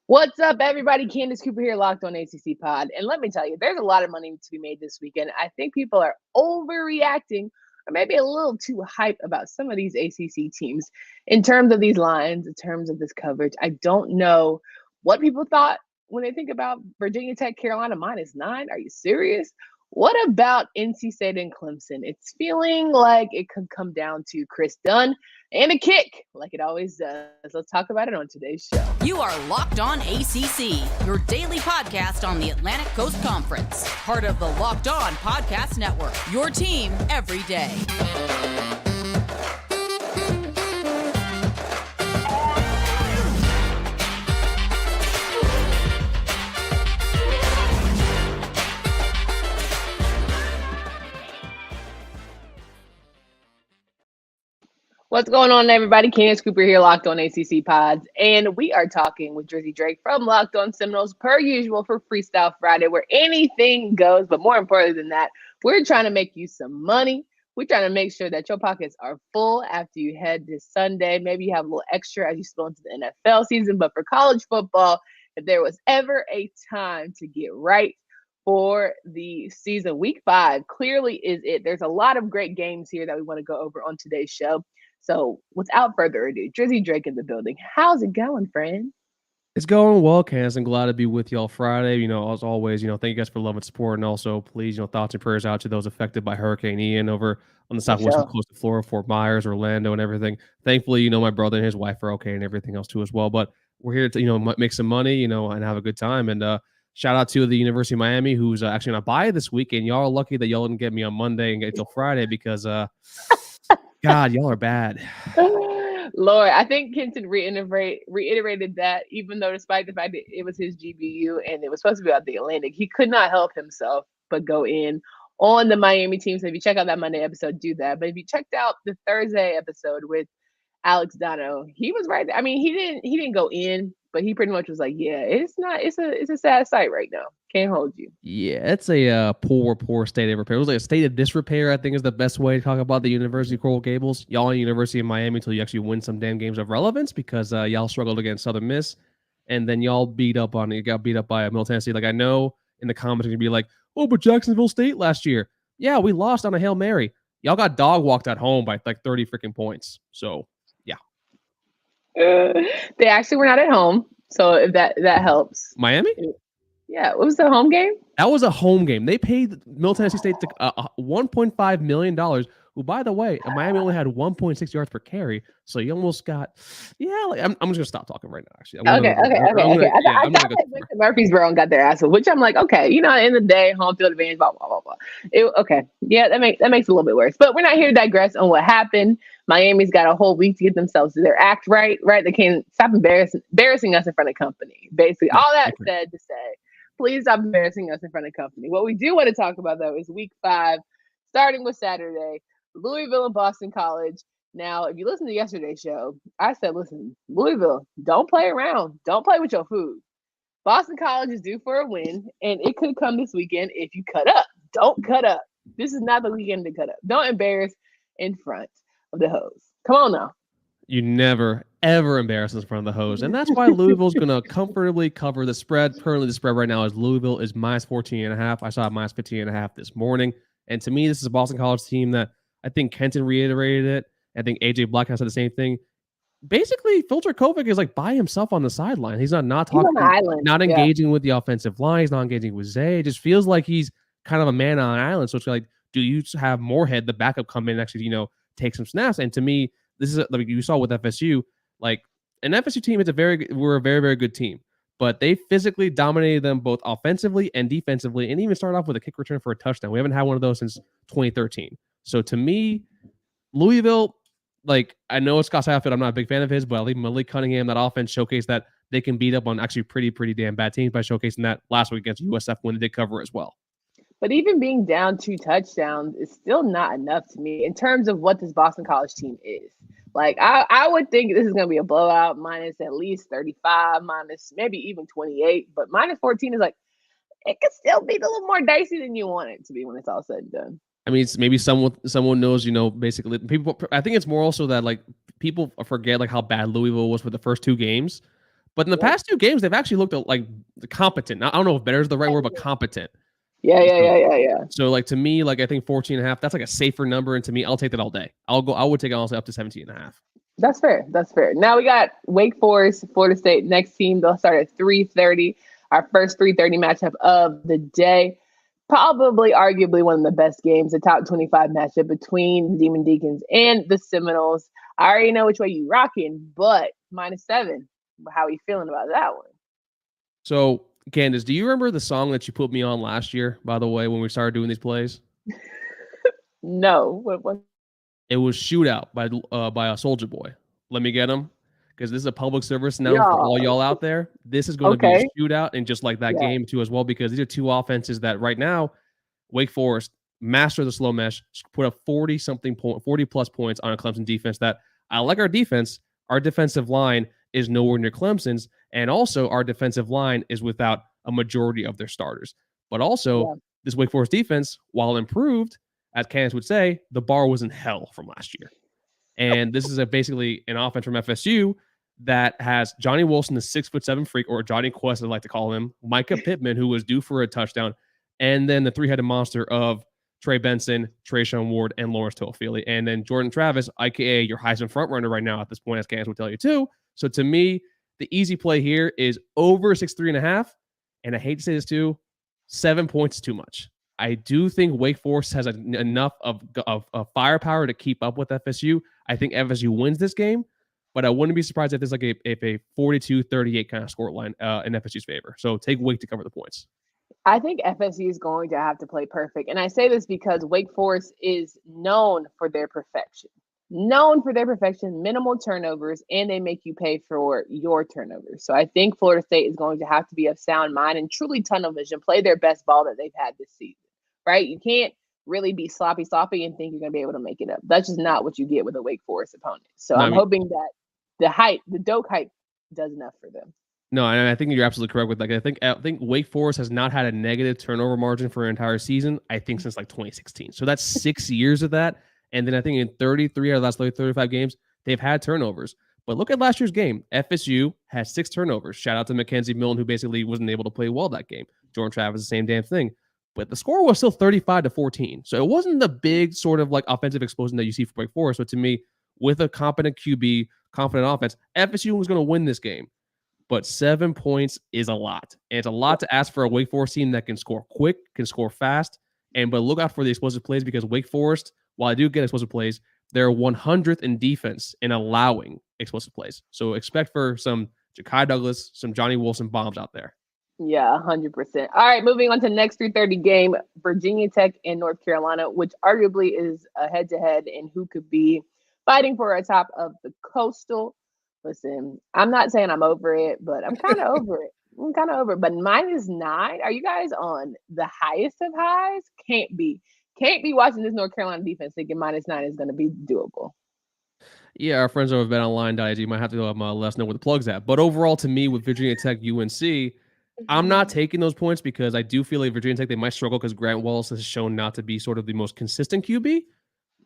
What's up, everybody? Candace Cooper here, Locked On ACC Pod. And let me tell you, there's a lot of money to be made this weekend. I think people are overreacting or maybe a little too hyped about some of these ACC teams in terms of these lines, in terms of this coverage. I don't know what people thought when they think about Virginia Tech, Carolina -9. Are you serious? What about NC State and Clemson? It's feeling like it could come down to Chris Dunn and a kick, like it always does. Let's talk about it on today's show. You are Locked On ACC, your daily podcast on the Atlantic Coast Conference. Part of the Locked On Podcast Network, your team every day. What's going on, everybody? Candace Cooper here, Locked On ACC Pods, and we are talking with Drizzy Drake from Locked On Seminoles, per usual, for Freestyle Friday, where anything goes. But more importantly than that, we're trying to make you some money. We're trying to make sure that your pockets are full after you head this Sunday. Maybe you have a little extra as you spill into the NFL season. But for college football, if there was ever a time to get right for the season, Week 5 clearly is it. There's a lot of great games here that we want to go over on today's show. So without further ado, Drizzy Drake in the building. How's it going, friend? It's going well, Candace. I'm glad to be with y'all Friday. As always, thank you guys for love and support. And also, please, thoughts and prayers out to those affected by Hurricane Ian over on the southwestern coast of Florida, Fort Myers, Orlando, and everything. Thankfully, my brother and his wife are okay and everything else too as well. But we're here to, make some money, and have a good time. And shout out to the University of Miami, who's actually on a bye this week. And y'all are lucky that y'all didn't get me on Monday and get till Friday because God, y'all are bad. Lord, I think Kenton reiterated that, even though despite the fact that it was his GBU and it was supposed to be out the Atlantic, he could not help himself but go in on the Miami team. So if you check out that Monday episode, do that. But if you checked out the Thursday episode with Alex Dono, he was right there. I mean, he didn't go in, but he pretty much was like, yeah, it's a sad sight right now. Can't hold you. Yeah, it's a poor state of repair. It was like a state of disrepair, I think, is the best way to talk about the University of Coral Gables. Y'all in University of Miami until you actually win some damn games of relevance because y'all struggled against Southern Miss, and then y'all got beat up by Middle Tennessee. Like, I know in the comments you're going to be like, oh, but Jacksonville State last year. Yeah, we lost on a Hail Mary. Y'all got dog walked at home by like 30 freaking points. So, yeah. They actually were not at home, so if that helps. Miami? Yeah, what was the home game? That was a home game. They paid Middle Tennessee State $1.5 million, who, by the way, Miami only had 1.6 yards per carry. So you almost got, I'm just going to stop talking right now, actually. Okay. I thought they went to Murfreesboro and got their ass which I'm like, okay, in the day, home field advantage, blah, blah, blah, blah. Okay. Yeah, that makes it a little bit worse. But we're not here to digress on what happened. Miami's got a whole week to get themselves to their act right? They can't stop embarrassing us in front of company. Basically, all that said to say, please stop embarrassing us in front of company. What we do want to talk about, though, is Week 5, starting with Saturday, Louisville and Boston College. Now, if you listen to yesterday's show, I said, listen, Louisville, don't play around. Don't play with your food. Boston College is due for a win, and it could come this weekend if you cut up. Don't cut up. This is not the weekend to cut up. Don't embarrass in front of the hoes. Come on now. You never, ever embarrass us in front of the hose. And that's why Louisville's going to comfortably cover the spread. Currently, the spread right now is Louisville is -14.5. I saw it -15.5 this morning. And to me, this is a Boston College team that I think Kenton reiterated it. I think A.J. Black has said the same thing. Basically, Phil Dracovic is like by himself on the sideline. He's not talking, not engaging with the offensive line. He's not engaging with Zay. It just feels like he's kind of a man on an island. So it's like, do you have Moorhead, the backup, come in and actually, take some snaps? And to me, this is like you saw with FSU, like an FSU team we're a very, very good team, but they physically dominated them both offensively and defensively, and even started off with a kick return for a touchdown. We haven't had one of those since 2013. So to me, Louisville, like, I know Scott Satterfield, I'm not a big fan of his, but I leave Malik Cunningham, that offense showcased that they can beat up on actually pretty damn bad teams by showcasing that last week against USF when they did cover as well. But even being down 2 touchdowns is still not enough to me in terms of what this Boston College team is. Like, I would think this is going to be a blowout, minus at least 35, minus maybe even 28. But -14 is like, it could still be a little more dicey than you want it to be when it's all said and done. I mean, it's maybe someone knows, basically people. I think it's more also that like people forget like how bad Louisville was for the first 2 games. But in the past 2 games, they've actually looked like competent. I don't know if better is the right word, but competent. Yeah. So like to me, like I think 14.5, that's like a safer number. And to me, I'll take that all day. I would take it honestly up to 17.5. That's fair. Now we got Wake Forest, Florida State. Next team, they'll start at 3:30. Our first 3:30 matchup of the day. Probably, arguably, one of the best games, the top 25 matchup between the Demon Deacons and the Seminoles. I already know which way you rocking, but -7. How are you feeling about that one? So, Candace, do you remember the song that you put me on last year, by the way, when we started doing these plays? No. What? It was Shootout by a Soulja Boy. Let me get him, because this is a public service now for all y'all out there. This is going to be a shootout, and just like that game too as well, because these are 2 offenses that right now, Wake Forest, master the slow mesh, put up 40 plus points on a Clemson defense that I like our defense. Our defensive line is nowhere near Clemson's, and also our defensive line is without a majority of their starters. But also, this Wake Forest defense, while improved, as Candace would say, the bar was in hell from last year. And this is basically an offense from FSU that has Johnny Wilson, the 6'7" freak, or Johnny Quest, I like to call him, Micah Pittman, who was due for a touchdown, and then the 3-headed monster of Trey Benson, Trayshawn Ward, and Lawrence Toafili. And then Jordan Travis, aka your Heisman frontrunner right now at this point, as Candace would tell you too. So to me, the easy play here is over 63.5. And I hate to say this too, 7 points is too much. I do think Wake Forest has enough of firepower to keep up with FSU. I think FSU wins this game, but I wouldn't be surprised if there's like a 42-38 kind of score line in FSU's favor. So take Wake to cover the points. I think FSU is going to have to play perfect. And I say this because Wake Forest is known for their perfection. Minimal turnovers, and they make you pay for your turnovers. So I think Florida State is going to have to be of sound mind and truly tunnel vision, play their best ball that they've had this season, right? You can't really be sloppy and think you're going to be able to make it up. That's just not what you get with a Wake Forest opponent. So I'm hoping that the Doak hype does enough for them. No, and I think you're absolutely correct with that. I think Wake Forest has not had a negative turnover margin for an entire season, I think, since like 2016. So that's 6 years of that. And then I think in 33 out of the last 35 games, they've had turnovers. But look at last year's game. FSU had 6 turnovers. Shout out to Mackenzie Milton, who basically wasn't able to play well that game. Jordan Travis, the same damn thing. But the score was still 35-14. So it wasn't the big sort of like offensive explosion that you see for Wake Forest. So to me, with a competent QB, confident offense, FSU was going to win this game. But 7 points is a lot. And it's a lot to ask for a Wake Forest team that can score quick, can score fast. But look out for the explosive plays, because Wake Forest, while I do get explosive plays, they're 100th in defense in allowing explosive plays. So expect for some Ja'Kai Douglas, some Johnny Wilson bombs out there. Yeah, 100%. All right, moving on to the next 3:30 game, Virginia Tech and North Carolina, which arguably is a head-to-head and who could be fighting for a top of the Coastal. Listen, I'm not saying I'm over it, but I'm kind of over it. But -9, are you guys on the highest of highs? Can't be watching this North Carolina defense thinking -9 is going to be doable. Yeah, our friends over at BetOnline.ag might have to let us know where the plug's at. But overall, to me, with Virginia Tech, UNC, I'm not taking those points because I do feel like Virginia Tech, they might struggle because Grant Wallace has shown not to be sort of the most consistent QB.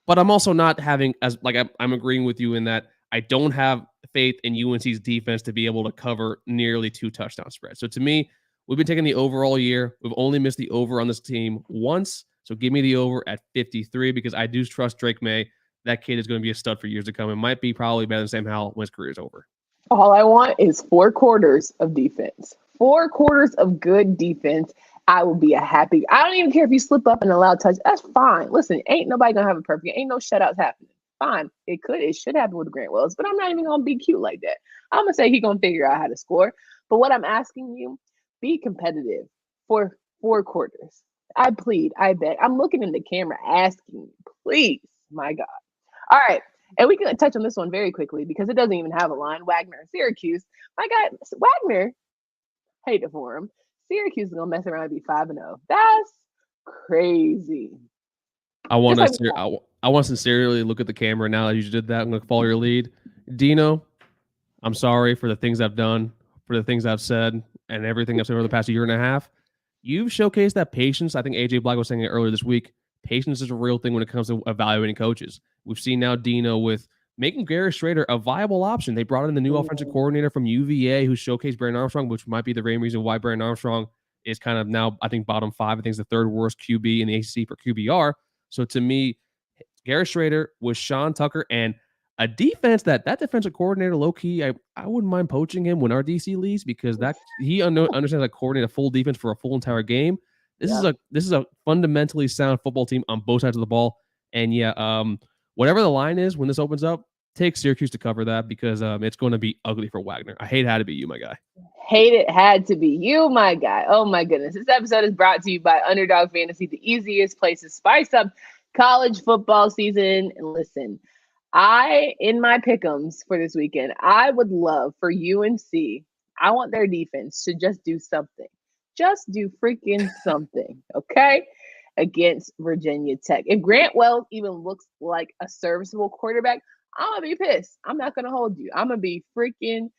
But I'm also not having, as like I'm agreeing with you in that I don't have faith in UNC's defense to be able to cover nearly 2 touchdown spreads. So to me, we've been taking the over all year. We've only missed the over on this team once. So give me the over at 53 because I do trust Drake May. That kid is going to be a stud for years to come. It might be probably better than Sam Howell when his career is over. All I want is 4 quarters of defense. 4 quarters of good defense. I will be a happy. I don't even care if you slip up and allow touch. That's fine. Listen, ain't nobody going to have a perfect. Ain't no shutouts happening. Fine. It should happen with Grant Wells, but I'm not even going to be cute like that. I'm going to say he's going to figure out how to score. But what I'm asking you, be competitive for 4 quarters. I plead, I beg. I'm looking in the camera asking you, please, my God. All right. And we can touch on this one very quickly because it doesn't even have a line. Wagner, Syracuse. My God, Wagner, hate it for him. Syracuse is going to mess around and be 5-0. That's crazy. I want to sincerely look at the camera now that you did that. I'm going to follow your lead. Dino, I'm sorry for the things I've done, for the things I've said, and everything I've said over the past year and a half. You've showcased that patience. I think AJ Black was saying it earlier this week. Patience is a real thing when it comes to evaluating coaches. We've seen now Dino with making Garrett Schrader a viable option. They brought in the new offensive coordinator from UVA who showcased Brandon Armstrong, which might be the main reason why Brandon Armstrong is kind of now, I think, bottom 5. I think it's the 3rd worst QB in the ACC for QBR. So to me, Garrett Schrader with Sean Tucker and a defense that defensive coordinator, low key, I wouldn't mind poaching him when our DC leaves because that he understands how to coordinate a full defense for a full entire game. This is a fundamentally sound football team on both sides of the ball. And whatever the line is when this opens up, take Syracuse to cover that because it's going to be ugly for Wagner. I hate it had to be you, my guy. Hate it had to be you, my guy. Oh my goodness. This episode is brought to you by Underdog Fantasy, the easiest place to spice up college football season. And listen, in my pick'ems for this weekend, I would love for UNC. I want their defense to just do something. Just do freaking something, okay? Against Virginia Tech. If Grant Wells even looks like a serviceable quarterback, I'm going to be pissed. I'm not going to hold you. I'm going to be freaking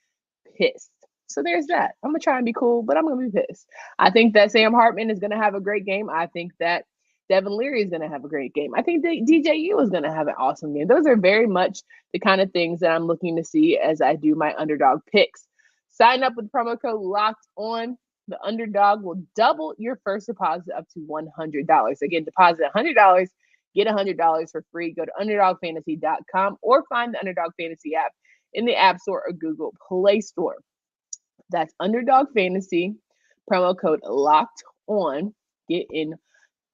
pissed. So there's that. I'm going to try and be cool, but I'm going to be pissed. I think that Sam Hartman is going to have a great game. I think that Devin Leary is going to have a great game. I think that DJU is going to have an awesome game. Those are very much the kind of things that I'm looking to see as I do my underdog picks. Sign up with promo code Locked On. The Underdog will double your first deposit up to $100. Again, deposit $100, get $100 for free. Go to UnderdogFantasy.com or find the Underdog Fantasy app in the App Store or Google Play Store. That's Underdog Fantasy, promo code Locked On. Get in.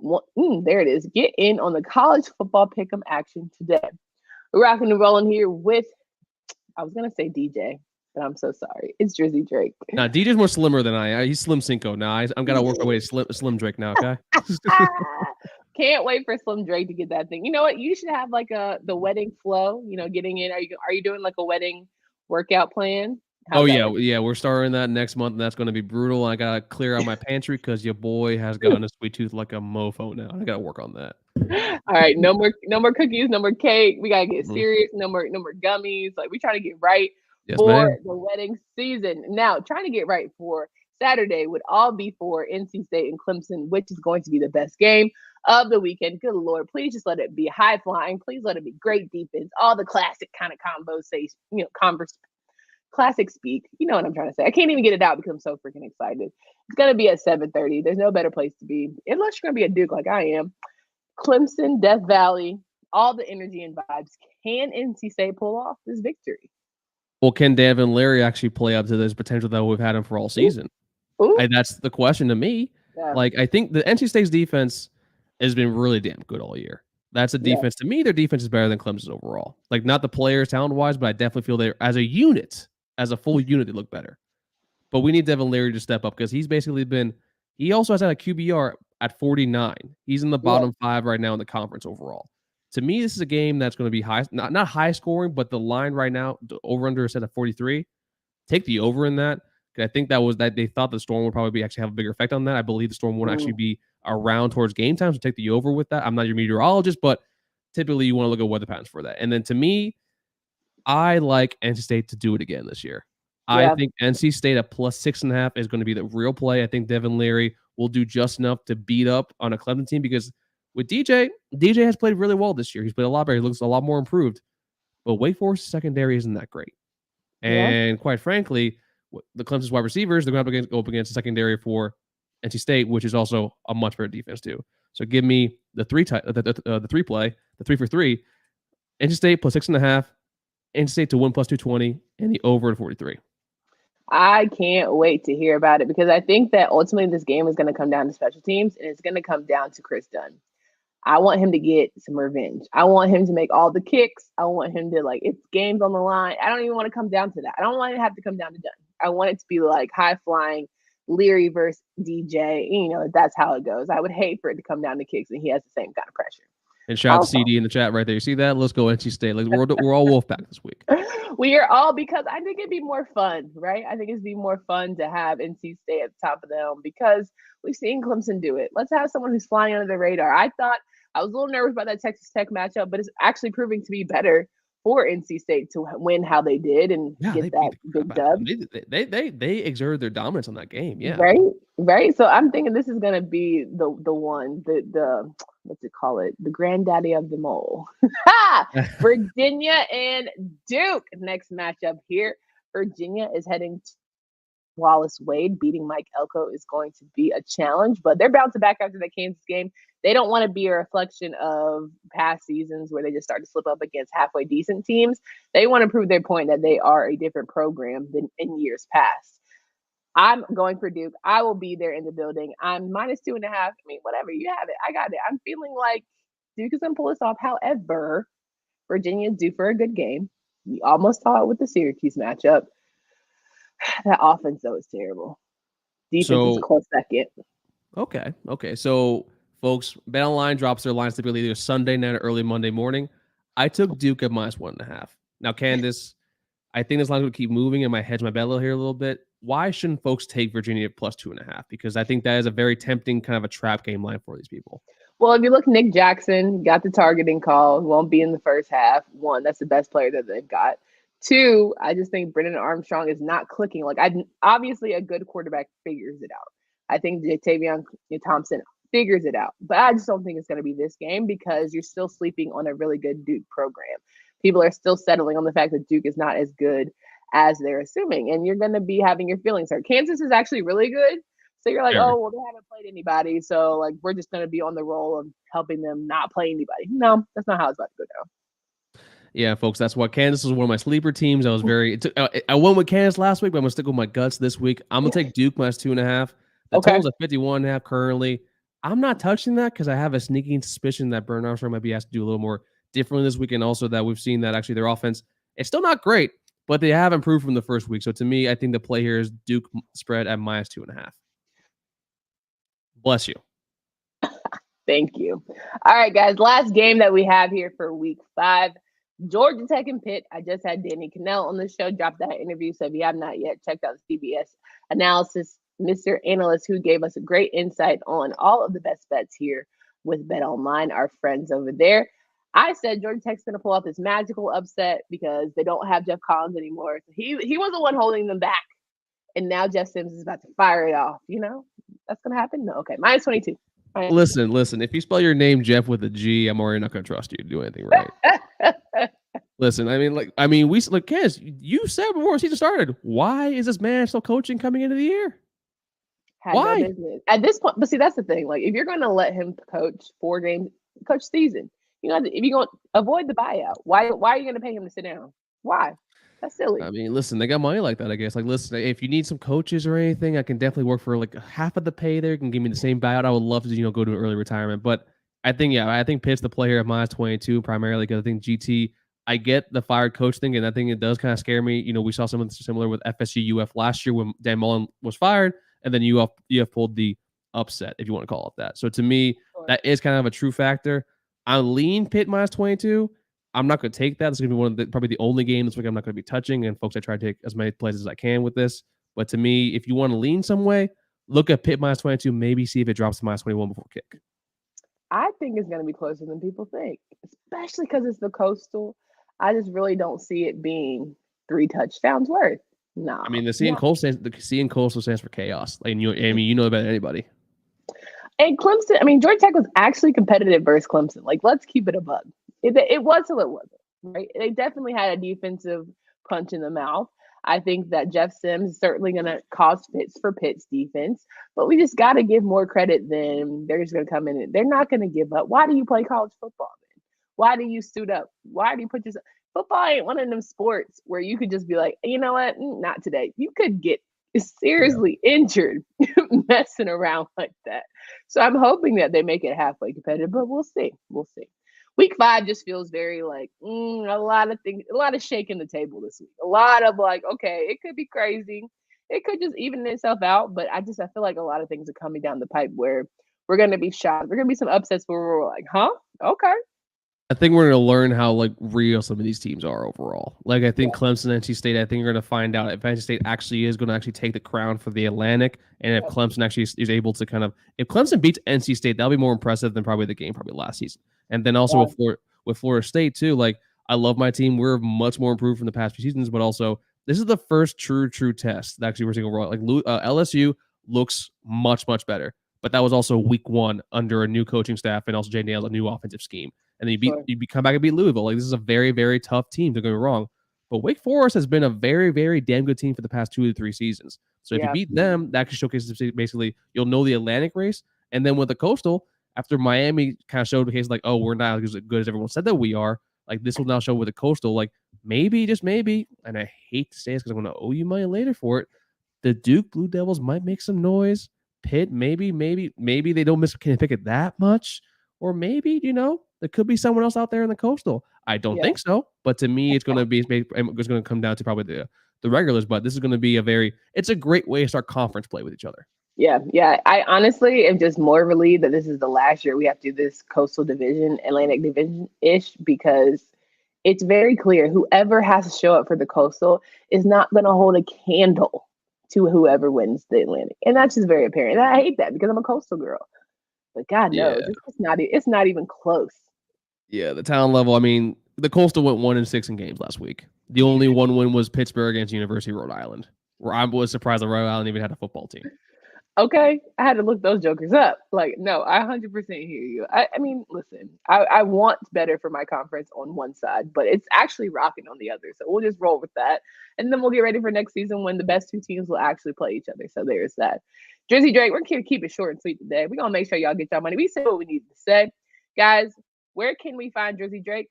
There it is. Get in on the college football pick'em action today. We're rocking and rolling here with, I was going to say DJ. But I'm so sorry. It's Drizzy Drake. Nah, DJ's more slimmer than I. He's Slim Cinco now. I'm gonna work my way to Slim Drake now. Okay. Can't wait for Slim Drake to get that thing. You know what? You should have like the wedding flow. You know, getting in. Are you doing like a wedding workout plan? Yeah. We're starting that next month, and that's going to be brutal. I gotta clear out my pantry because your boy has gotten a sweet tooth like a mofo now. I gotta work on that. All right, no more cookies, no more cake. We gotta get serious. No more gummies. Like we try to get right. Yes, for the wedding season. Now, trying to get right for Saturday would all be for NC State and Clemson, which is going to be the best game of the weekend. Good Lord, please just let it be high flying. Please let it be great defense. All the classic kind of combos say, classic speak. You know what I'm trying to say. I can't even get it out because I'm so freaking excited. It's going to be at 7:30. There's no better place to be, unless you're going to be a Duke like I am. Clemson, Death Valley, all the energy and vibes. Can NC State pull off this victory? Well, can Devin Leary actually play up to this potential that we've had him for all season? That's the question to me. Yeah. Like, I think the NC State's defense has been really damn good all year. That's a defense. To me, their defense is better than Clemson's overall. Like, not the players talent-wise, but I definitely feel they, as a unit, as a full unit, they look better. But we need Devin Leary to step up because he's basically been – he also has had a QBR at 49. He's in the bottom 5 right now in the conference overall. To me, this is a game that's going to be high, not high scoring, but the line right now, the over-under is set at 43. Take the over in that. I think that they thought the Storm would probably actually have a bigger effect on that. I believe the Storm won't actually be around towards game time, so take the over with that. I'm not your meteorologist, but typically you want to look at weather patterns for that. And then to me, I like NC State to do it again this year. I think NC State at plus 6.5 is going to be the real play. I think Devin Leary will do just enough to beat up on a Clemson team because with DJ has played really well this year. He's played a lot better. He looks a lot more improved. But Wake Forest secondary isn't that great. And quite frankly, the Clemson's wide receivers, they're going to go up against the secondary for NC State, which is also a much better defense too. So give me the 3 play, the 3 for 3. NC State plus 6.5, NC State to win plus 220, and the over to 43. I can't wait to hear about it because I think that ultimately this game is going to come down to special teams and it's going to come down to Chris Dunn. I want him to get some revenge. I want him to make all the kicks. I want him to, like, it's games on the line. I don't even want to come down to that. I don't want it to have to come down to Dunn. I want it to be like high flying Leary versus DJ. You know, that's how it goes. I would hate for it to come down to kicks and he has the same kind of pressure. And shout out to CD in the chat right there. You see that? Let's go NC State. Like, we're all Wolfpack this week. We are all, because I think it'd be more fun, right? I think it'd be more fun to have NC State at the top of them because we've seen Clemson do it. Let's have someone who's flying under the radar. I was a little nervous about that Texas Tech matchup, but it's actually proving to be better for NC State to win how they did and get that big dub. They exerted their dominance on that game. Yeah. Right. So I'm thinking this is gonna be the one, the what's it call it? The granddaddy of them all. Virginia and Duke. Next matchup here. Virginia is heading to Wallace Wade. Beating Mike Elko is going to be a challenge, but they're bouncing back after the Kansas game. They don't want to be a reflection of past seasons where they just start to slip up against halfway decent teams. They want to prove their point that they are a different program than in years past. I'm going for Duke. I will be there in the building. I'm -2.5. I mean, whatever. You have it. I got it. I'm feeling like Duke is going to pull this off. However, Virginia is due for a good game. We almost saw it with the Syracuse matchup. That offense, though, is terrible. Defense is a close second. Okay. So, folks, BetOnline drops their lines typically either Sunday night or early Monday morning. I took Duke at -1.5. Now, Candace, I think this line will keep moving, and my hedge my bet here a little bit. Why shouldn't folks take Virginia at +2.5? Because I think that is a very tempting kind of a trap game line for these people. Well, if you look, Nick Jackson got the targeting call, won't be in the first half. 1, that's the best player that they've got. 2, I just think Brennan Armstrong is not clicking. Like, obviously a good quarterback figures it out. I think Tavion Thompson figures it out. But I just don't think it's going to be this game because you're still sleeping on a really good Duke program. People are still settling on the fact that Duke is not as good as they're assuming, and you're going to be having your feelings hurt. Kansas is actually really good. So you're like, oh, well, they haven't played anybody. So, like, we're just going to be on the roll of helping them not play anybody. No, that's not how it's about to go down. Yeah, folks, that's why Kansas was one of my sleeper teams. I was I went with Kansas last week, but I'm going to stick with my guts this week. I'm going to take Duke -2.5. The total's at 51.5 currently. I'm not touching that because I have a sneaking suspicion that Brennan Armstrong might be asked to do a little more differently this week. And also that we've seen that actually their offense, it's still not great, but they have improved from the first week. So to me, I think the play here is Duke spread at -2.5. Bless you. Thank you. All right, guys. Last game that we have here for week 5. Georgia Tech and Pitt. I just had Danny Cannell on the show, dropped that interview. So if you have not yet checked out the CBS analysis, Mr. Analyst, who gave us a great insight on all of the best bets here with BetOnline, our friends over there. I said Georgia Tech's going to pull off this magical upset because they don't have Jeff Collins anymore. So he was the one holding them back. And now Jeff Sims is about to fire it off. You know, that's going to happen? No. Okay. -22. Right. Listen. If you spell your name Jeff with a G, I'm already not going to trust you to do anything right. Listen, we look, Kez, you said before the season started, why is this man still coaching coming into the year? Why? No business. At this point, but see, that's the thing. Like, if you're going to let him coach 4 games, coach season, you know, if you're going to avoid the buyout, why are you going to pay him to sit down? Why? That's silly. I mean, listen, they got money like that, I guess. Like, listen, if you need some coaches or anything, I can definitely work for like half of the pay there. You can give me the same buyout. I would love to, go to an early retirement. But I think Pitt's the player at -22 primarily because I think GT, I get the fired coach thing, and I think it does kind of scare me. We saw something similar with FSU UF last year when Dan Mullen was fired, and then UF pulled the upset, if you want to call it that. So to me, that is kind of a true factor. I lean Pitt -22. I'm not going to take that. It's going to be probably the only game this week I'm not going to be touching. And folks, I try to take as many plays as I can with this. But to me, if you want to lean some way, look at Pitt -22, maybe see if it drops to -21 before kick. I think it's going to be closer than people think, especially because it's the Coastal. I just really don't see it being 3 touchdowns worth. No. I mean, the C in Coastal stands for chaos. Like, you know better than anybody. And Clemson, Georgia Tech was actually competitive versus Clemson. Like, let's keep it a bug. It was till it wasn't, right? They definitely had a defensive punch in the mouth. I think that Jeff Sims is certainly going to cause fits for Pitt's defense, but we just got to give more credit than they're just going to come in and they're not going to give up. Why do you play college football, then? Why do you suit up? Why do you put yourself? Football ain't one of them sports where you could just be like, you know what? Not today. You could get seriously injured messing around like that. So I'm hoping that they make it halfway competitive, but we'll see. Week 5 just feels very like a lot of shaking the table this week. A lot of like, okay, it could be crazy. It could just even itself out. But I feel like a lot of things are coming down the pipe where we're going to be shocked. We're going to be some upsets where we're like, huh? Okay. I think we're going to learn how like real some of these teams are overall. Like I think Clemson, NC State, I think we're going to find out if NC State actually is going to actually take the crown for the Atlantic. And if Clemson actually is able to if Clemson beats NC State, that'll be more impressive than probably the game last season. And then also with Florida State too, like I love my team. We're much more improved from the past few seasons, but also this is the first true test that actually we're seeing overall. Like LSU looks much better, but that was also week 1 under a new coaching staff and also Jay Nail's a new offensive scheme. And then you come back and beat Louisville. Like this is a very, very tough team. Don't get me wrong, but Wake Forest has been a very, very damn good team for the past 2 to 3 seasons. So if you beat them, that showcases basically you'll know the Atlantic race, and then with the Coastal, after Miami kind of showed the case like, oh, we're not as good as everyone said that we are. Like this will now show with the Coastal, like maybe, just maybe, and I hate to say this because I'm going to owe you money later for it, the Duke Blue Devils might make some noise. Pitt, maybe they don't miss Kenny Pickett that much, or maybe, there could be someone else out there in the Coastal. I don't think so, but to me, it's going to come down to probably the regulars, but this is going to be it's a great way to start conference play with each other. Yeah. I honestly am just more relieved that this is the last year we have to do this Coastal Division, Atlantic Division-ish, because it's very clear whoever has to show up for the Coastal is not going to hold a candle to whoever wins the Atlantic. And that's just very apparent. And I hate that because I'm a Coastal girl. But God knows, it's not even close. Yeah, the talent level, I mean, the Coastal went 1-6 in games last week. The only one win was Pittsburgh against University of Rhode Island, where I was surprised that Rhode Island even had a football team. Okay, I had to look those jokers up. Like, no, I 100% hear you. I mean, listen, I want better for my conference on one side, but it's actually rocking on the other. So we'll just roll with that. And then we'll get ready for next season when the best 2 teams will actually play each other. So there's that. Drizzy Drake, we're going to keep it short and sweet today. We're going to make sure y'all get y'all money. We said what we needed to say. Guys, where can we find Drizzy Drake?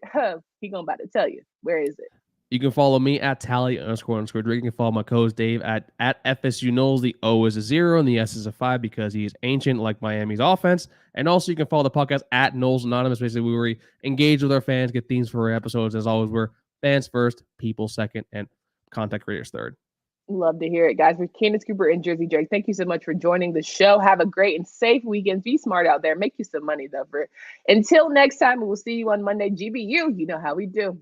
He going to about to tell you. Where is it? You can follow me at Tally__Drake. You can follow my co-host Dave at FSU Knowles. The O is a 0 and the S is a 5 because he is ancient like Miami's offense. And also you can follow the podcast at Knowles Anonymous. Basically, we engage with our fans, get themes for our episodes. As always, we're fans first, people second, and content creators third. Love to hear it, guys. With Candace Cooper and Drizzy Drake, thank you so much for joining the show. Have a great and safe weekend. Be smart out there. Make you some money, though. Until next time, we'll see you on Monday. GBU, you know how we do.